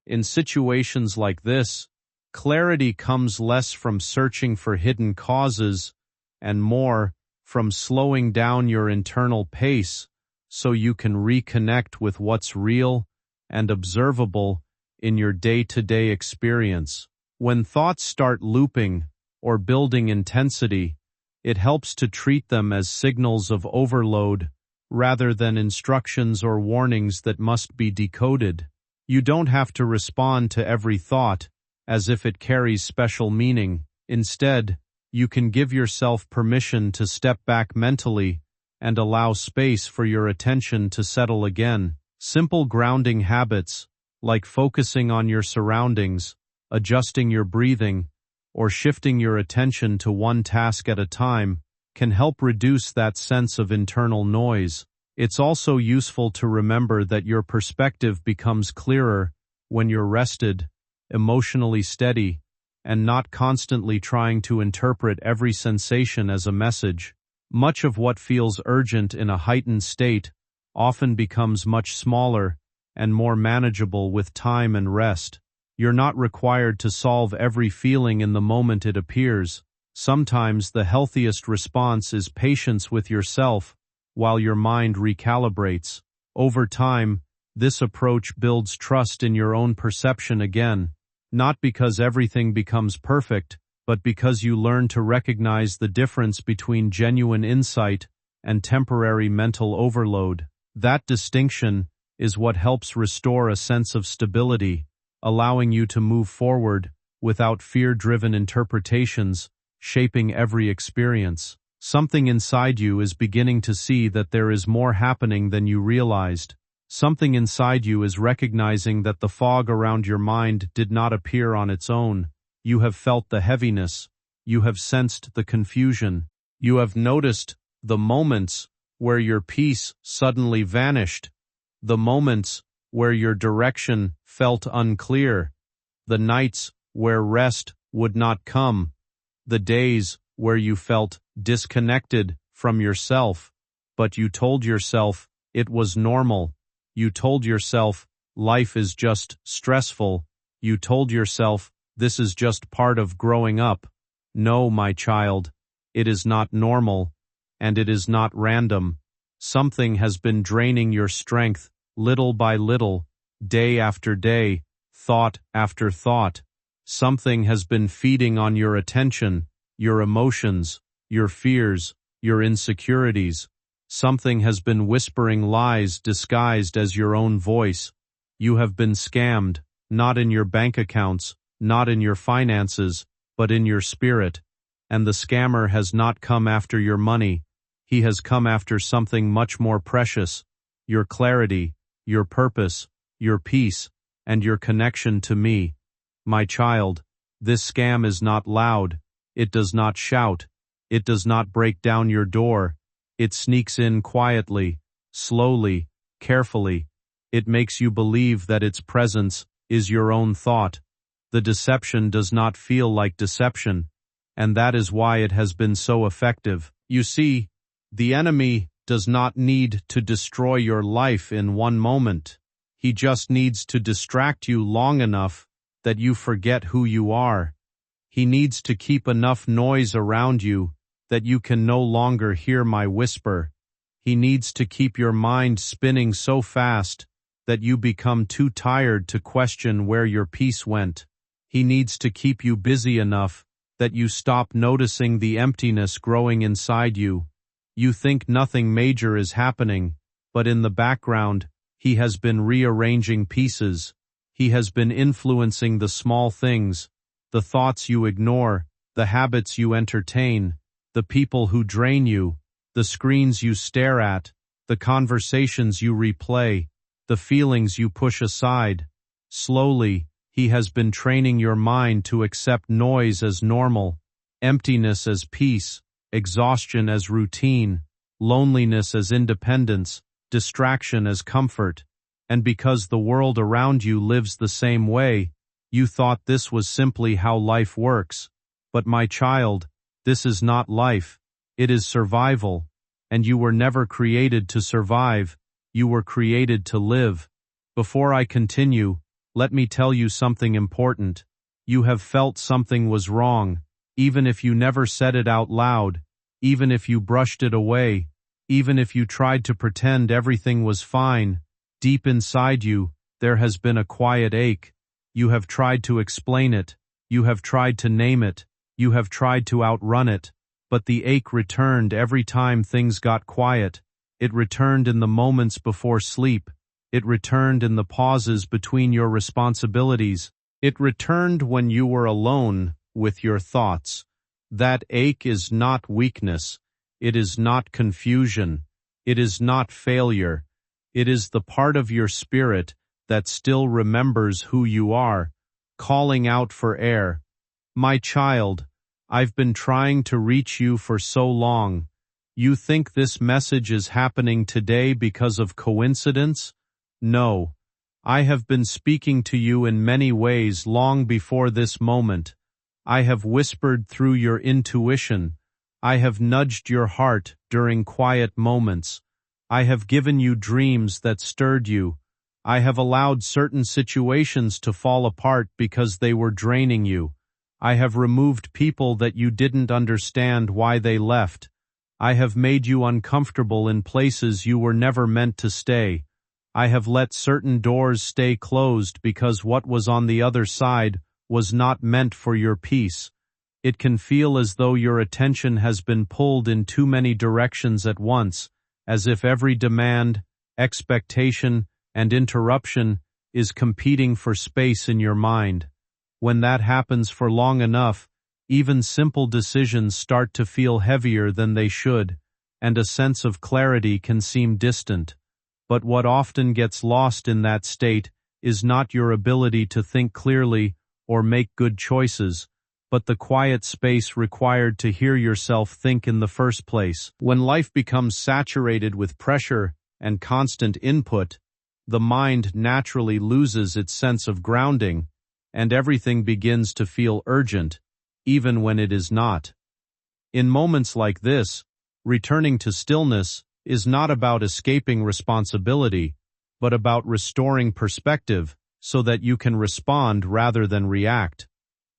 In situations like this, clarity comes less from searching for hidden causes and more from slowing down your internal pace so you can reconnect with what's real and observable in your day-to-day experience. When thoughts start looping or building intensity, it helps to treat them as signals of overload rather than instructions or warnings that must be decoded. You don't have to respond to every thought as if it carries special meaning. Instead, you can give yourself permission to step back mentally and allow space for your attention to settle again. Simple grounding habits, like focusing on your surroundings, adjusting your breathing, or shifting your attention to one task at a time, can help reduce that sense of internal noise. It's also useful to remember that your perspective becomes clearer when you're rested, emotionally steady, and not constantly trying to interpret every sensation as a message. Much of what feels urgent in a heightened state often becomes much smaller and more manageable with time and rest. You're not required to solve every feeling in the moment it appears. Sometimes the healthiest response is patience with yourself while your mind recalibrates. Over time, this approach builds trust in your own perception again, not because everything becomes perfect, but because you learn to recognize the difference between genuine insight and temporary mental overload. That distinction is what helps restore a sense of stability, allowing you to move forward without fear-driven interpretations shaping every experience. Something inside you is beginning to see that there is more happening than you realized. Something inside you is recognizing that the fog around your mind did not appear on its own. You have felt the heaviness. You have sensed the confusion. You have noticed the moments where your peace suddenly vanished, the moments where your direction felt unclear, the nights where rest would not come, the days where you felt disconnected from yourself, but you told yourself it was normal. You told yourself life is just stressful. You told yourself this is just part of growing up. No, my child, it is not normal, and it is not random. Something has been draining your strength little by little, day after day, thought after thought. Something has been feeding on your attention, your emotions, your fears, your insecurities. Something has been whispering lies disguised as your own voice. You have been scammed, not in your bank accounts, not in your finances, but in your spirit. And the scammer has not come after your money. He has come after something much more precious, your clarity, your purpose, your peace, and your connection to me. My child, this scam is not loud. It does not shout. It does not break down your door. It sneaks in quietly, slowly, carefully. It makes you believe that its presence is your own thought. The deception does not feel like deception, and that is why it has been so effective. You see, the enemy does not need to destroy your life in one moment. He just needs to distract you long enough that you forget who you are. He needs to keep enough noise around you that you can no longer hear my whisper. He needs to keep your mind spinning so fast that you become too tired to question where your peace went. He needs to keep you busy enough that you stop noticing the emptiness growing inside you. You think nothing major is happening, but in the background, he has been rearranging pieces. He has been influencing the small things, the thoughts you ignore, the habits you entertain, the people who drain you, the screens you stare at, the conversations you replay, the feelings you push aside. Slowly, he has been training your mind to accept noise as normal, emptiness as peace, exhaustion as routine, loneliness as independence, distraction as comfort. And because the world around you lives the same way, you thought this was simply how life works. But my child, this is not life. It is survival. And you were never created to survive. You were created to live. Before I continue, let me tell you something important. You have felt something was wrong, even if you never said it out loud, even if you brushed it away, even if you tried to pretend everything was fine. Deep inside you, there has been a quiet ache. You have tried to explain it, you have tried to name it, you have tried to outrun it, but the ache returned every time things got quiet. It returned in the moments before sleep. It returned in the pauses between your responsibilities. It returned when you were alone with your thoughts. That ache is not weakness. It is not confusion. It is not failure. It is the part of your spirit that still remembers who you are, calling out for air. My child, I've been trying to reach you for so long. You think this message is happening today because of coincidence? No. I have been speaking to you in many ways long before this moment. I have whispered through your intuition. I have nudged your heart during quiet moments. I have given you dreams that stirred you. I have allowed certain situations to fall apart because they were draining you. I have removed people that you didn't understand why they left. I have made you uncomfortable in places you were never meant to stay. I have let certain doors stay closed because what was on the other side was not meant for your peace. It can feel as though your attention has been pulled in too many directions at once, as if every demand, expectation, and interruption is competing for space in your mind. When that happens for long enough, even simple decisions start to feel heavier than they should, and a sense of clarity can seem distant. But what often gets lost in that state is not your ability to think clearly or make good choices, but the quiet space required to hear yourself think in the first place. When life becomes saturated with pressure and constant input, the mind naturally loses its sense of grounding, and everything begins to feel urgent, even when it is not. In moments like this, returning to stillness is not about escaping responsibility, but about restoring perspective so that you can respond rather than react.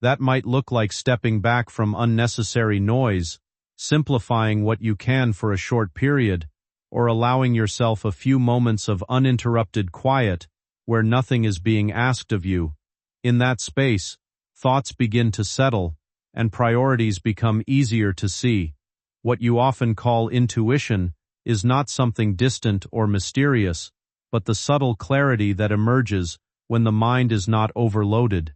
That might look like stepping back from unnecessary noise, simplifying what you can for a short period, or allowing yourself a few moments of uninterrupted quiet where nothing is being asked of you. In that space, thoughts begin to settle, and priorities become easier to see. What you often call intuition is not something distant or mysterious, but the subtle clarity that emerges when the mind is not overloaded.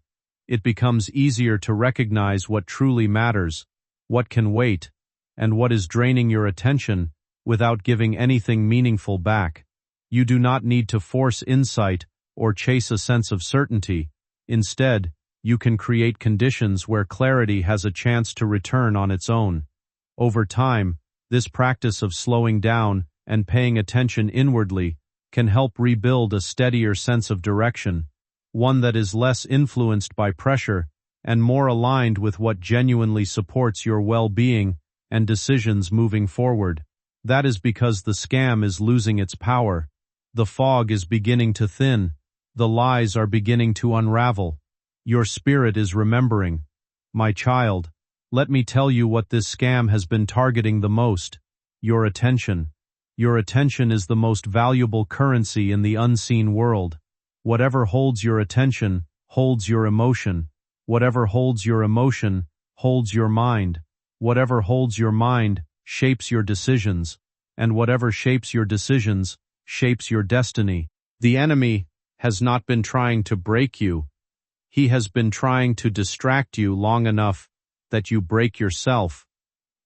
It becomes easier to recognize what truly matters, what can wait, and what is draining your attention without giving anything meaningful back. You do not need to force insight or chase a sense of certainty. Instead, you can create conditions where clarity has a chance to return on its own. Over time, this practice of slowing down and paying attention inwardly can help rebuild a steadier sense of direction, one that is less influenced by pressure and more aligned with what genuinely supports your well-being and decisions moving forward. That is because the scam is losing its power. The fog is beginning to thin. The lies are beginning to unravel. Your spirit is remembering. My child, let me tell you what this scam has been targeting the most: your attention. Your attention is the most valuable currency in the unseen world. Whatever holds your attention holds your emotion. Whatever holds your emotion holds your mind. Whatever holds your mind shapes your decisions, and whatever shapes your decisions shapes your destiny. The enemy has not been trying to break you. He has been trying to distract you long enough that you break yourself.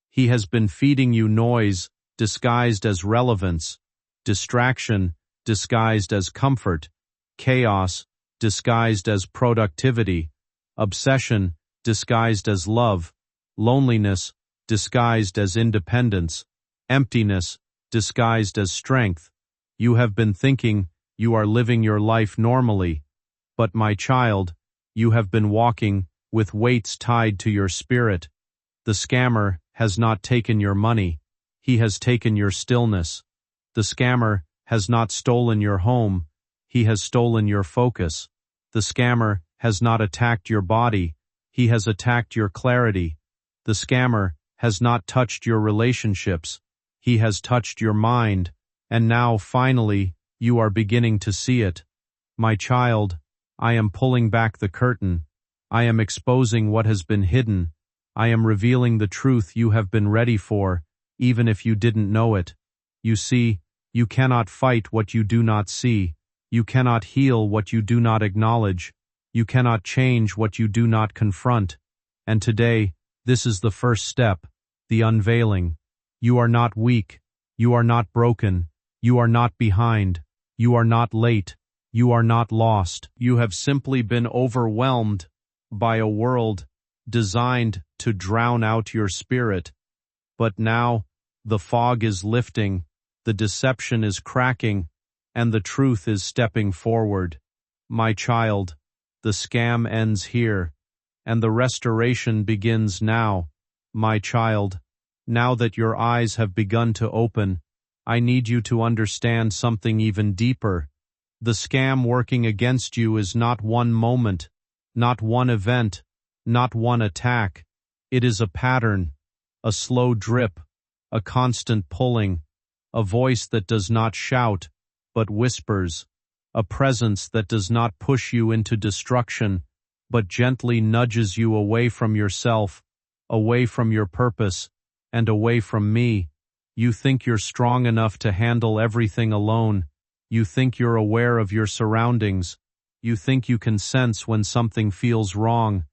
He has been feeding you noise disguised as relevance, distraction disguised as comfort, chaos disguised as productivity, obsession disguised as love, loneliness disguised as independence, emptiness disguised as strength. You have been thinking you are living your life normally, but my child, you have been walking with weights tied to your spirit. The scammer has not taken your money. He has taken your stillness. The scammer has not stolen your home. He has stolen your focus. The scammer has not attacked your body, he has attacked your clarity. The scammer has not touched your relationships, he has touched your mind, and now, finally, you are beginning to see it. My child, I am pulling back the curtain. I am exposing what has been hidden. I am revealing the truth you have been ready for, even if you didn't know it. You see, you cannot fight what you do not see. You cannot heal what you do not acknowledge. You cannot change what you do not confront. And today, this is the first step, the unveiling. You are not weak. You are not broken. You are not behind. You are not late. You are not lost. You have simply been overwhelmed by a world designed to drown out your spirit. But now, the fog is lifting, the deception is cracking, and the truth is stepping forward. My child, the scam ends here, and the restoration begins now. My child, now that your eyes have begun to open, I need you to understand something even deeper. The scam working against you is not one moment, not one event, not one attack. It is a pattern, a slow drip, a constant pulling, a voice that does not shout, but whispers, a presence that does not push you into destruction, but gently nudges you away from yourself, away from your purpose, and away from me. You think you're strong enough to handle everything alone. You think you're aware of your surroundings. You think you can sense when something feels wrong.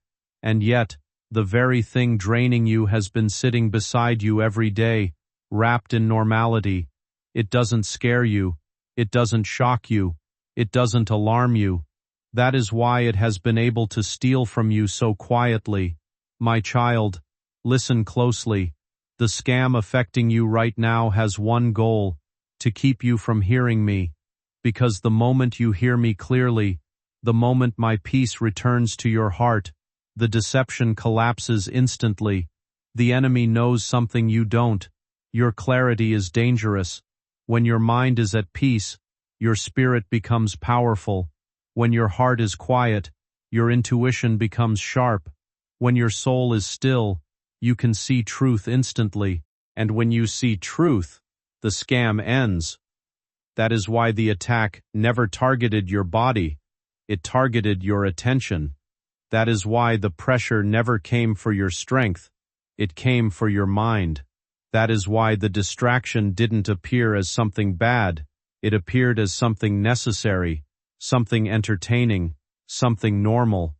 And yet, the very thing draining you has been sitting beside you every day, wrapped in normality. It doesn't scare you. It doesn't shock you. It doesn't alarm you. That is why it has been able to steal from you so quietly. My child, listen closely. The scam affecting you right now has one goal, to keep you from hearing me. Because the moment you hear me clearly, the moment my peace returns to your heart, the deception collapses instantly. The enemy knows something you don't. Your clarity is dangerous. When your mind is at peace, your spirit becomes powerful. When your heart is quiet, your intuition becomes sharp. When your soul is still, you can see truth instantly. And when you see truth, the scam ends. That is why the attack never targeted your body. It targeted your attention. That is why the pressure never came for your strength. It came for your mind. That is why the distraction didn't appear as something bad. It appeared as something necessary, something entertaining, something normal.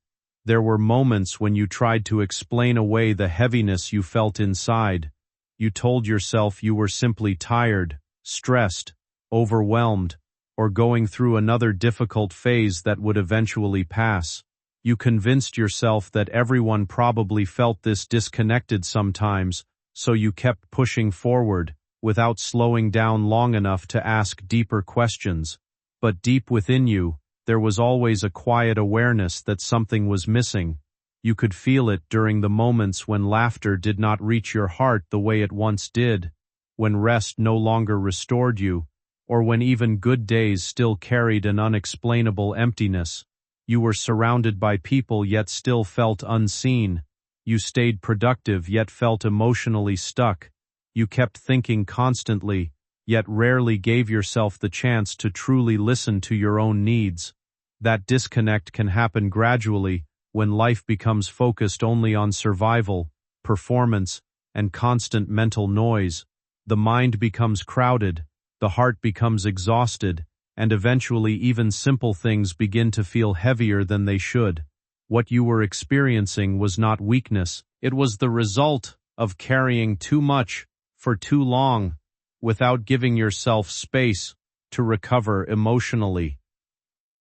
There were moments when you tried to explain away the heaviness you felt inside. You told yourself you were simply tired, stressed, overwhelmed, or going through another difficult phase that would eventually pass. You convinced yourself that everyone probably felt this disconnected sometimes, so you kept pushing forward, without slowing down long enough to ask deeper questions. But deep within you, there was always a quiet awareness that something was missing. You could feel it during the moments when laughter did not reach your heart the way it once did, when rest no longer restored you, or when even good days still carried an unexplainable emptiness. You were surrounded by people yet still felt unseen. You stayed productive yet felt emotionally stuck. You kept thinking constantly, yet rarely gave yourself the chance to truly listen to your own needs. That disconnect can happen gradually when life becomes focused only on survival, performance, and constant mental noise. The mind becomes crowded, the heart becomes exhausted, and eventually even simple things begin to feel heavier than they should. What you were experiencing was not weakness, it was the result of carrying too much for too long, without giving yourself space to recover emotionally.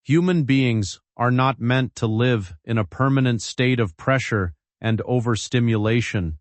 Human beings are not meant to live in a permanent state of pressure and overstimulation.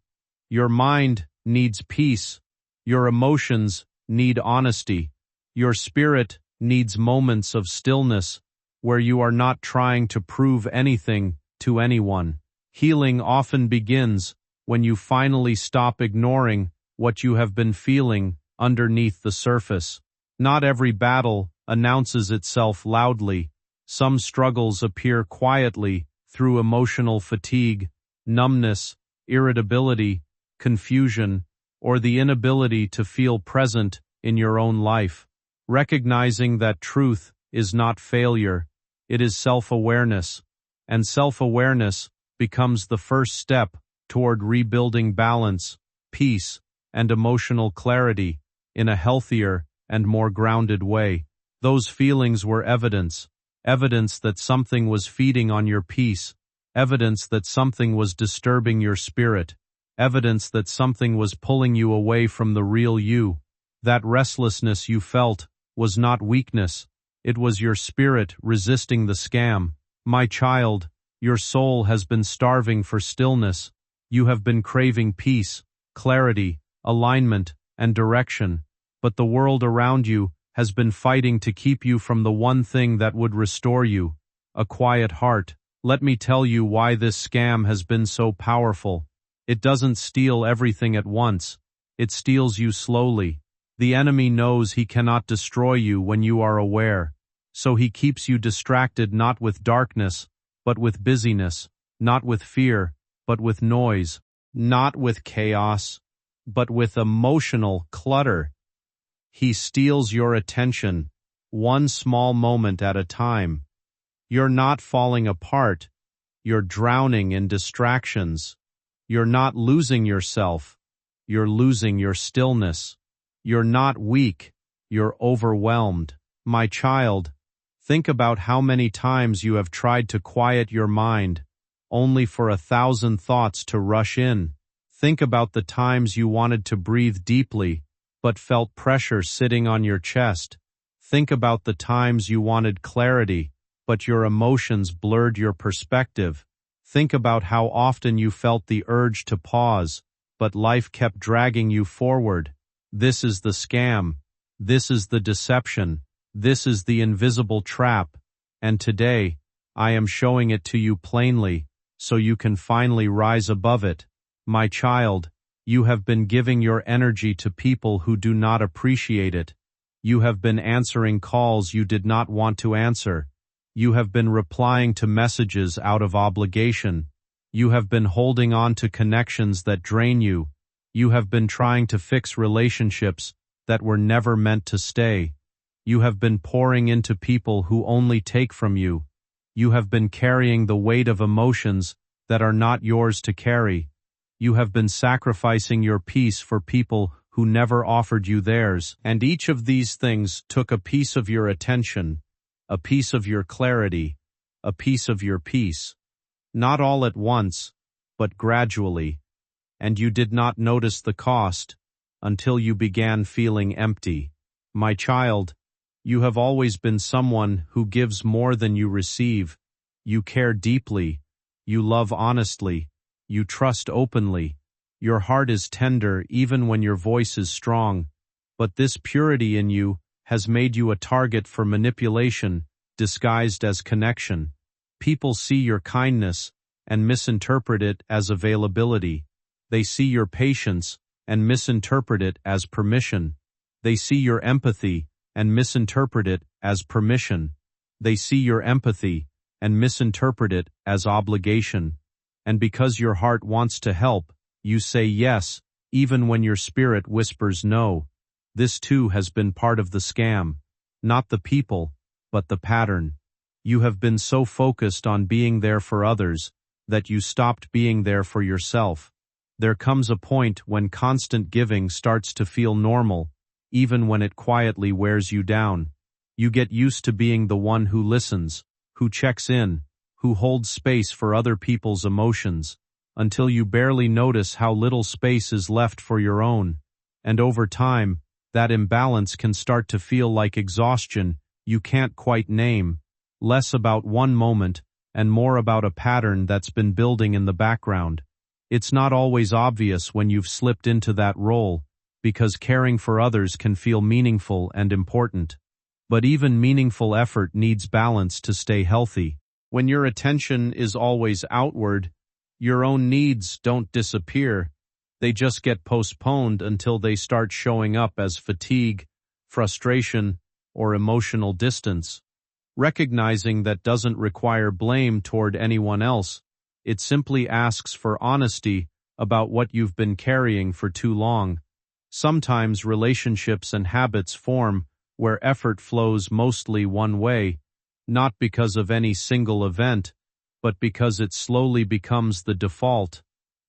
Your mind needs peace. Your emotions need honesty. Your spirit needs moments of stillness where you are not trying to prove anything to anyone. Healing often begins when you finally stop ignoring what you have been feeling underneath the surface. Not every battle announces itself loudly. Some struggles appear quietly through emotional fatigue, numbness, irritability, confusion, or the inability to feel present in your own life. Recognizing that truth is not failure, it is self-awareness, and self-awareness becomes the first step toward rebuilding balance, peace, and emotional clarity in a healthier and more grounded way. Those feelings were evidence that something was feeding on your peace, evidence that something was disturbing your spirit, evidence that something was pulling you away from the real you. That restlessness you felt was not weakness, it was your spirit resisting the scam. My child, your soul has been starving for stillness. You have been craving peace, clarity, alignment, and direction, but the world around you has been fighting to keep you from the one thing that would restore you, a quiet heart. Let me tell you why this scam has been so powerful. It doesn't steal everything at once. It steals you slowly. The enemy knows he cannot destroy you when you are aware, so he keeps you distracted not with darkness, but with busyness, not with fear, but with noise, not with chaos, but with emotional clutter. He steals your attention, one small moment at a time. You're not falling apart. You're drowning in distractions. You're not losing yourself. You're losing your stillness. You're not weak. You're overwhelmed. My child, think about how many times you have tried to quiet your mind, only for 1,000 thoughts to rush in. Think about the times you wanted to breathe deeply, but felt pressure sitting on your chest. Think about the times you wanted clarity, but your emotions blurred your perspective. Think about how often you felt the urge to pause, but life kept dragging you forward. This is the scam. This is the deception. This is the invisible trap. And today, I am showing it to you plainly, so you can finally rise above it. My child, you have been giving your energy to people who do not appreciate it. You have been answering calls you did not want to answer. You have been replying to messages out of obligation. You have been holding on to connections that drain you. You have been trying to fix relationships that were never meant to stay. You have been pouring into people who only take from you. You have been carrying the weight of emotions that are not yours to carry. You have been sacrificing your peace for people who never offered you theirs, and each of these things took a piece of your attention, a piece of your clarity, a piece of your peace. Not all at once, but gradually, and you did not notice the cost until you began feeling empty. My child, you have always been someone who gives more than you receive. You care deeply, you love honestly, you trust openly. Your heart is tender even when your voice is strong, but this purity in you has made you a target for manipulation, disguised as connection. People see your kindness and misinterpret it as availability. They see your patience and misinterpret it as permission. They see your empathy and misinterpret it as permission. They see your empathy and misinterpret it as obligation. And because your heart wants to help, you say yes, even when your spirit whispers no. This too has been part of the scam. Not the people, but the pattern. You have been so focused on being there for others that you stopped being there for yourself. There comes a point when constant giving starts to feel normal, even when it quietly wears you down. You get used to being the one who listens, who checks in, who holds space for other people's emotions, until you barely notice how little space is left for your own. And over time, that imbalance can start to feel like exhaustion you can't quite name, less about one moment and more about a pattern that's been building in the background. It's not always obvious when you've slipped into that role, because caring for others can feel meaningful and important. But even meaningful effort needs balance to stay healthy. When your attention is always outward, your own needs don't disappear. They just get postponed until they start showing up as fatigue, frustration, or emotional distance. Recognizing that doesn't require blame toward anyone else. It simply asks for honesty about what you've been carrying for too long. Sometimes relationships and habits form where effort flows mostly one way, not because of any single event, but because it slowly becomes the default.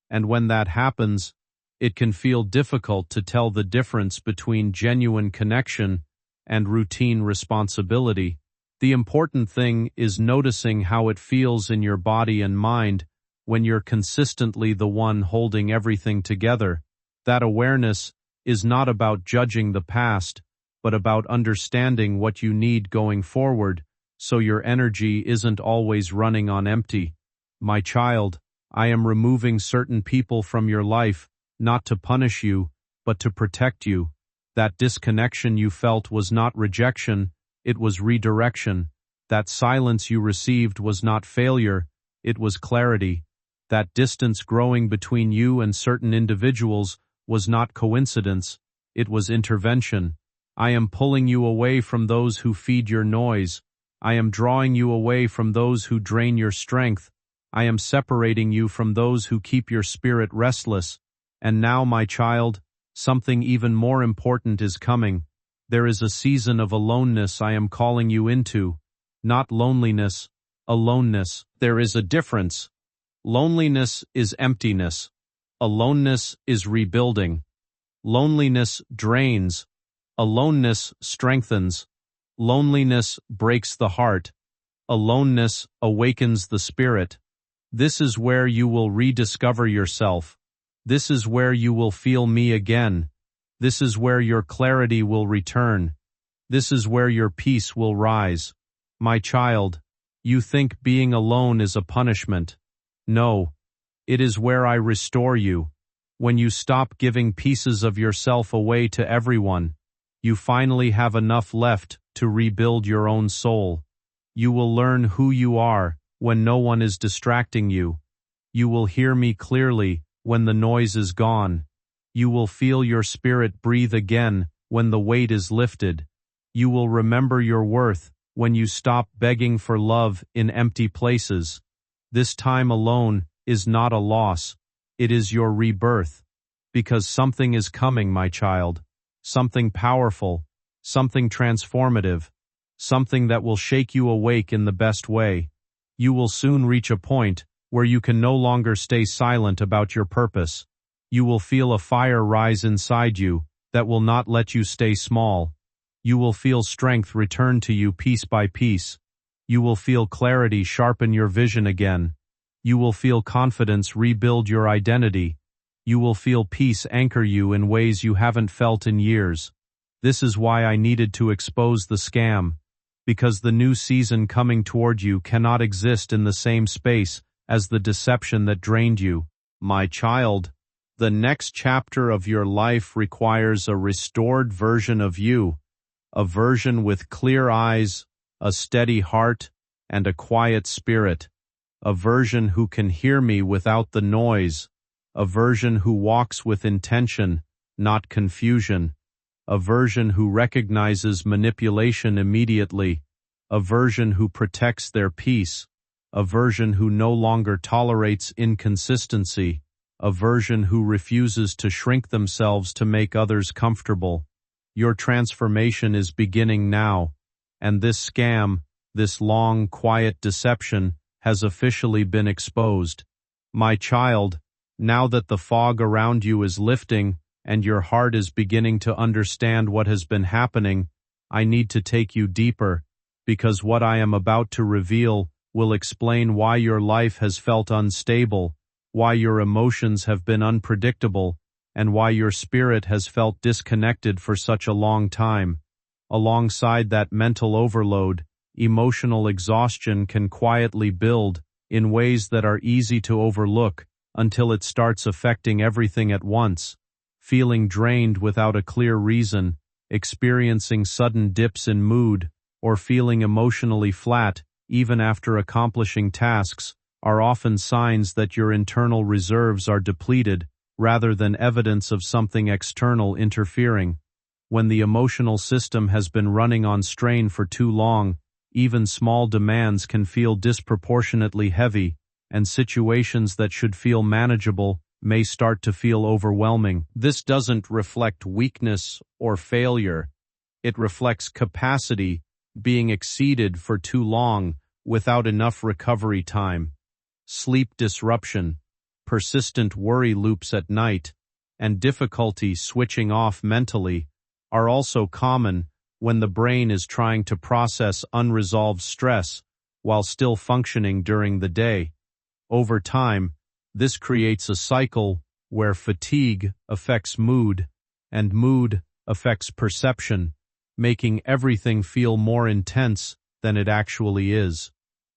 And when that happens, it can feel difficult to tell the difference between genuine connection and routine responsibility. The important thing is noticing how it feels in your body and mind when you're consistently the one holding everything together. That awareness is not about judging the past, but about understanding what you need going forward, so your energy isn't always running on empty. My child, I am removing certain people from your life, not to punish you, but to protect you. That disconnection you felt was not rejection, it was redirection. That silence you received was not failure, it was clarity. That distance growing between you and certain individuals was not coincidence, it was intervention. I am pulling you away from those who feed your noise. I am drawing you away from those who drain your strength. I am separating you from those who keep your spirit restless. And now, my child, something even more important is coming. There is a season of aloneness I am calling you into. Not loneliness, aloneness. There is a difference. Loneliness is emptiness. Aloneness is rebuilding. Loneliness drains. Aloneness strengthens. Loneliness breaks the heart. Aloneness awakens the spirit. This is where you will rediscover yourself. This is where you will feel me again. This is where your clarity will return. This is where your peace will rise. My child, you think being alone is a punishment. No, it is where I restore you. When you stop giving pieces of yourself away to everyone, you finally have enough left to rebuild your own soul. You will learn who you are when no one is distracting you. You will hear me clearly when the noise is gone. You will feel your spirit breathe again when the weight is lifted. You will remember your worth when you stop begging for love in empty places. This time alone is not a loss. It is your rebirth. Because something is coming, my child. Something powerful. Something transformative. Something that will shake you awake in the best way. You will soon reach a point where you can no longer stay silent about your purpose. You will feel a fire rise inside you that will not let you stay small. You will feel strength return to you piece by piece. You will feel clarity sharpen your vision again. You will feel confidence rebuild your identity. You will feel peace anchor you in ways you haven't felt in years. This is why I needed to expose the scam, because the new season coming toward you cannot exist in the same space as the deception that drained you. My child, the next chapter of your life requires a restored version of you, a version with clear eyes, a steady heart, and a quiet spirit, a version who can hear me without the noise, a version who walks with intention, not confusion, a version who recognizes manipulation immediately, a version who protects their peace, a version who no longer tolerates inconsistency, a version who refuses to shrink themselves to make others comfortable. Your transformation is beginning now, and this scam, this long, quiet deception, has officially been exposed. My child, now that the fog around you is lifting and your heart is beginning to understand what has been happening, I need to take you deeper, because what I am about to reveal will explain why your life has felt unstable, why your emotions have been unpredictable, and why your spirit has felt disconnected for such a long time. Alongside that mental overload, emotional exhaustion can quietly build in ways that are easy to overlook until it starts affecting everything at once. Feeling drained without a clear reason, experiencing sudden dips in mood, or feeling emotionally flat even after accomplishing tasks are often signs that your internal reserves are depleted rather than evidence of something external interfering. When the emotional system has been running on strain for too long, Even small demands can feel disproportionately heavy, and situations that should feel manageable may start to feel overwhelming. This doesn't reflect weakness or failure. It reflects capacity being exceeded for too long without enough recovery time. Sleep disruption, persistent worry loops at night, and difficulty switching off mentally are also common when the brain is trying to process unresolved stress while still functioning during the day. Over time, this creates a cycle where fatigue affects mood, and mood affects perception, making everything feel more intense than it actually is.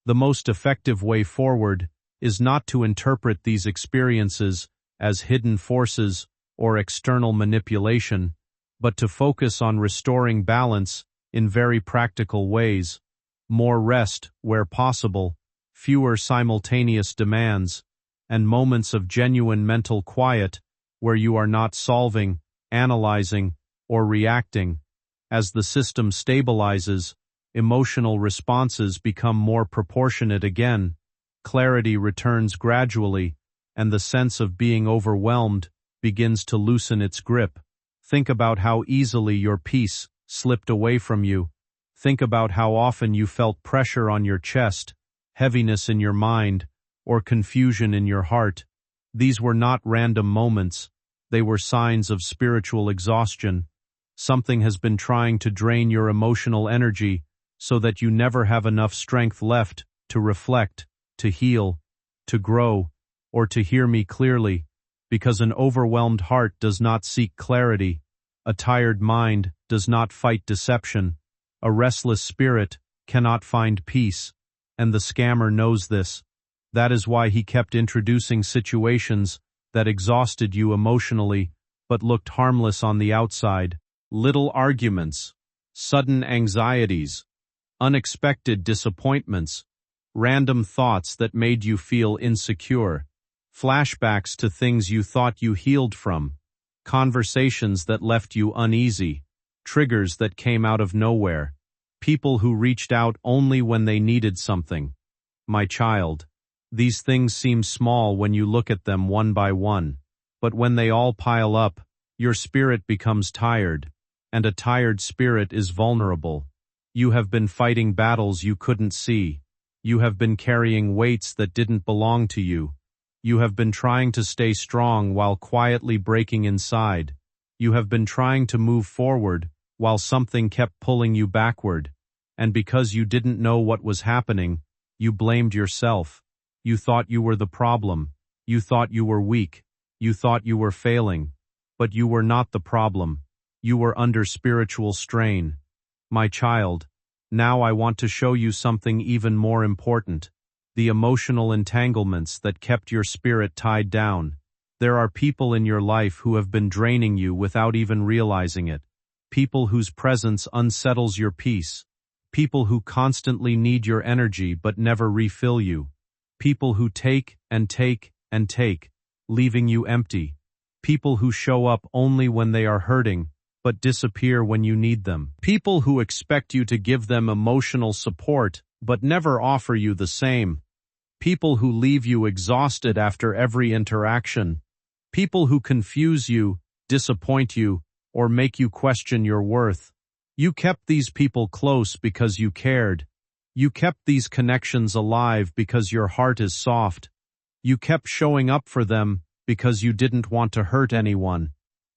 The most effective way forward is not to interpret these experiences as hidden forces or external manipulation, but to focus on restoring balance in very practical ways. More rest where possible, fewer simultaneous demands, and moments of genuine mental quiet where you are not solving, analyzing, or reacting. As the system stabilizes, emotional responses become more proportionate again, clarity returns gradually, and the sense of being overwhelmed begins to loosen its grip. Think about how easily your peace slipped away from you. Think about how often you felt pressure on your chest, heaviness in your mind, or confusion in your heart. These were not random moments. They were signs of spiritual exhaustion. Something has been trying to drain your emotional energy so that you never have enough strength left to reflect, to heal, to grow, or to hear me clearly, because an overwhelmed heart does not seek clarity, a tired mind does not fight deception, a restless spirit cannot find peace, and the scammer knows this. That is why he kept introducing situations that exhausted you emotionally but looked harmless on the outside. Little arguments, sudden anxieties, unexpected disappointments, random thoughts that made you feel insecure, flashbacks to things you thought you healed from, conversations that left you uneasy, triggers that came out of nowhere, people who reached out only when they needed something. My child, these things seem small when you look at them one by one, but when they all pile up, your spirit becomes tired, and a tired spirit is vulnerable. You have been fighting battles you couldn't see. You have been carrying weights that didn't belong to you. You have been trying to stay strong while quietly breaking inside. You have been trying to move forward while something kept pulling you backward. And because you didn't know what was happening, you blamed yourself. You thought you were the problem. You thought you were weak. You thought you were failing. But you were not the problem. You were under spiritual strain. My child, now I want to show you something even more important. The emotional entanglements that kept your spirit tied down. There are people in your life who have been draining you without even realizing it. People whose presence unsettles your peace. People who constantly need your energy but never refill you. People who take and take and take, leaving you empty. People who show up only when they are hurting, but disappear when you need them. People who expect you to give them emotional support, but never offer you the same. People who leave you exhausted after every interaction. People who confuse you, disappoint you, or make you question your worth. You kept these people close because you cared. You kept these connections alive because your heart is soft. You kept showing up for them because you didn't want to hurt anyone.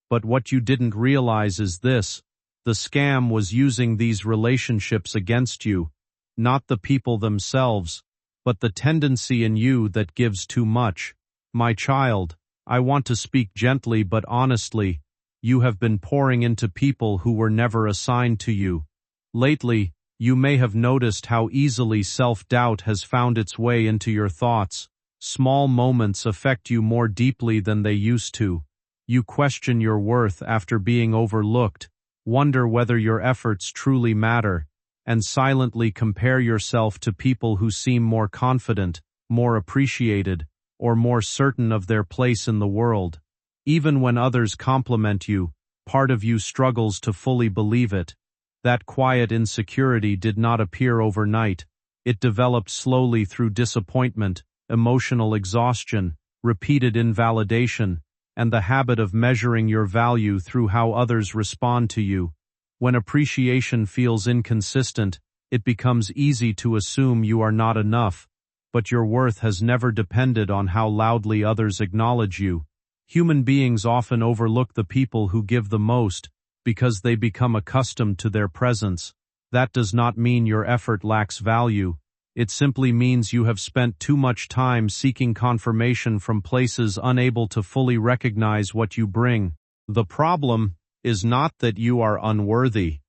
But what you didn't realize is this: the scam was using these relationships against you, not the people themselves, but the tendency in you that gives too much. My child, I want to speak gently but honestly. You have been pouring into people who were never assigned to you. Lately, you may have noticed how easily self-doubt has found its way into your thoughts. Small moments affect you more deeply than they used to. You question your worth after being overlooked, wonder whether your efforts truly matter, and silently compare yourself to people who seem more confident, more appreciated, or more certain of their place in the world. Even when others compliment you, part of you struggles to fully believe it. That quiet insecurity did not appear overnight. It developed slowly through disappointment, emotional exhaustion, repeated invalidation, and the habit of measuring your value through how others respond to you. When appreciation feels inconsistent, it becomes easy to assume you are not enough, but your worth has never depended on how loudly others acknowledge you. Human beings often overlook the people who give the most because they become accustomed to their presence. That does not mean your effort lacks value. It simply means you have spent too much time seeking confirmation from places unable to fully recognize what you bring. The problem is not that you are unworthy.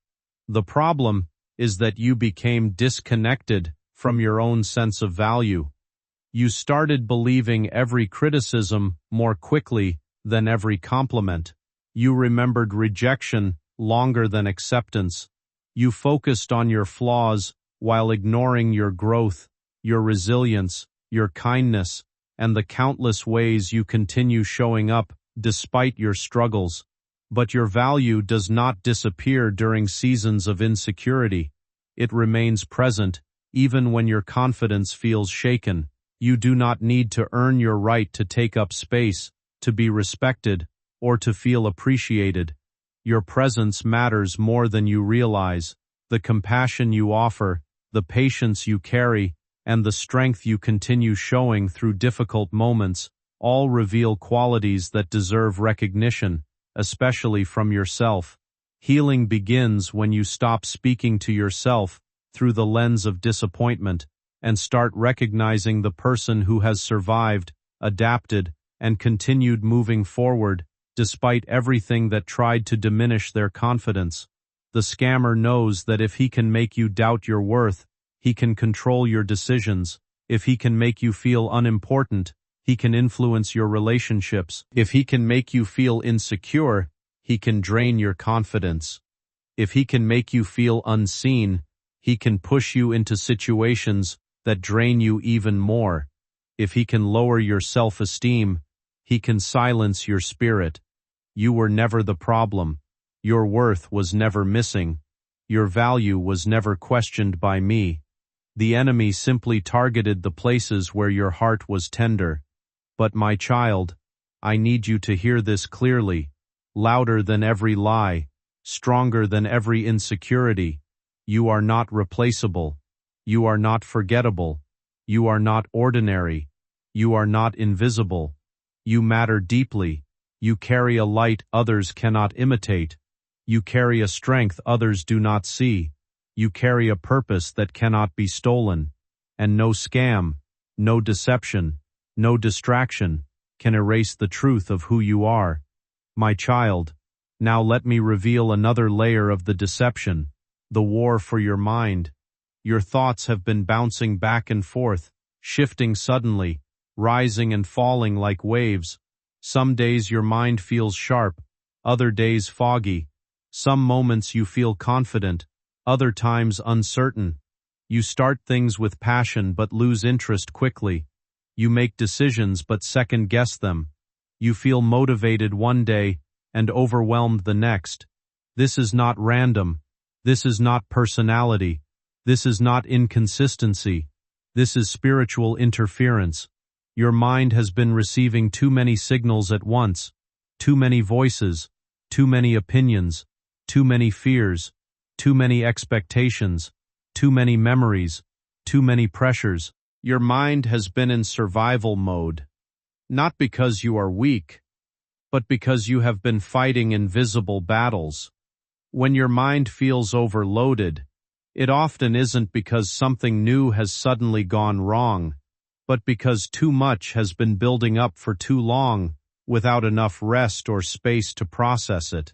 The problem is that you became disconnected from your own sense of value. You started believing every criticism more quickly than every compliment. You remembered rejection longer than acceptance. You focused on your flaws while ignoring your growth, your resilience, your kindness, and the countless ways you continue showing up despite your struggles. But your value does not disappear during seasons of insecurity. It remains present, even when your confidence feels shaken. You do not need to earn your right to take up space, to be respected, or to feel appreciated. Your presence matters more than you realize. The compassion you offer, the patience you carry, and the strength you continue showing through difficult moments all reveal qualities that deserve recognition, especially from yourself. Healing begins when you stop speaking to yourself through the lens of disappointment and start recognizing the person who has survived, adapted, and continued moving forward despite everything that tried to diminish their confidence. The scammer knows that if he can make you doubt your worth, he can control your decisions. If he can make you feel unimportant, he can influence your relationships. If he can make you feel insecure, he can drain your confidence. If he can make you feel unseen, he can push you into situations that drain you even more. If he can lower your self-esteem, he can silence your spirit. You were never the problem. Your worth was never missing. Your value was never questioned by me. The enemy simply targeted the places where your heart was tender. But my child, I need you to hear this clearly, louder than every lie, stronger than every insecurity. You are not replaceable. You are not forgettable. You are not ordinary. You are not invisible. You matter deeply. You carry a light others cannot imitate. You carry a strength others do not see. You carry a purpose that cannot be stolen. And no scam, no deception, no distraction can erase the truth of who you are. My child, now let me reveal another layer of the deception, the war for your mind. Your thoughts have been bouncing back and forth, shifting suddenly, rising and falling like waves. Some days your mind feels sharp, other days foggy. Some moments you feel confident, other times uncertain. You start things with passion but lose interest quickly. You make decisions but second-guess them. You feel motivated one day and overwhelmed the next. This is not random. This is not personality. This is not inconsistency. This is spiritual interference. Your mind has been receiving too many signals at once, too many voices, too many opinions, too many fears, too many expectations, too many memories, too many pressures. Your mind has been in survival mode, not because you are weak, but because you have been fighting invisible battles. When your mind feels overloaded, it often isn't because something new has suddenly gone wrong, but because too much has been building up for too long, without enough rest or space to process it.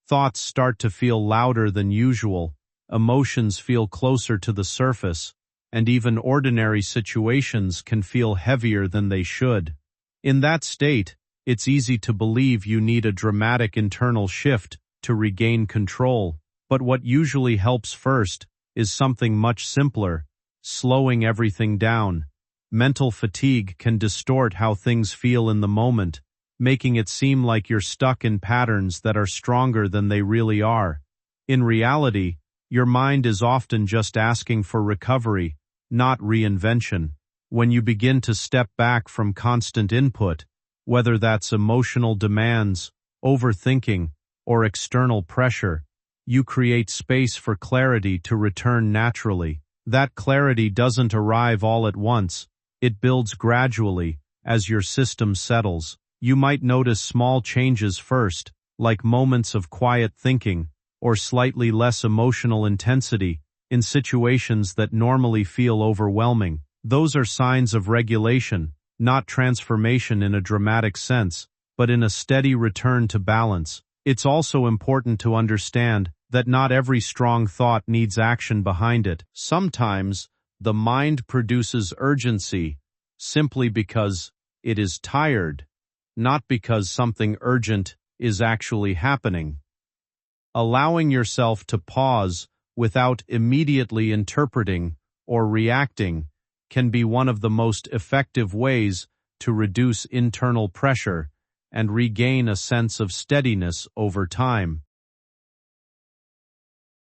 Thoughts start to feel louder than usual, emotions feel closer to the surface, and even ordinary situations can feel heavier than they should. In that state, it's easy to believe you need a dramatic internal shift to regain control, but what usually helps first is something much simpler: slowing everything down. Mental fatigue can distort how things feel in the moment, making it seem like you're stuck in patterns that are stronger than they really are. In reality, Your mind is often just asking for recovery, not reinvention. When you begin to step back from constant input, whether that's emotional demands, overthinking, or external pressure, you create space for clarity to return naturally. That clarity doesn't arrive all at once, it builds gradually as your system settles. You might notice small changes first, like moments of quiet thinking, or slightly less emotional intensity in situations that normally feel overwhelming. Those are signs of regulation, not transformation in a dramatic sense, but in a steady return to balance. It's also important to understand that not every strong thought needs action behind it. Sometimes, the mind produces urgency simply because it is tired, not because something urgent is actually happening. Allowing yourself to pause without immediately interpreting or reacting can be one of the most effective ways to reduce internal pressure and regain a sense of steadiness over time.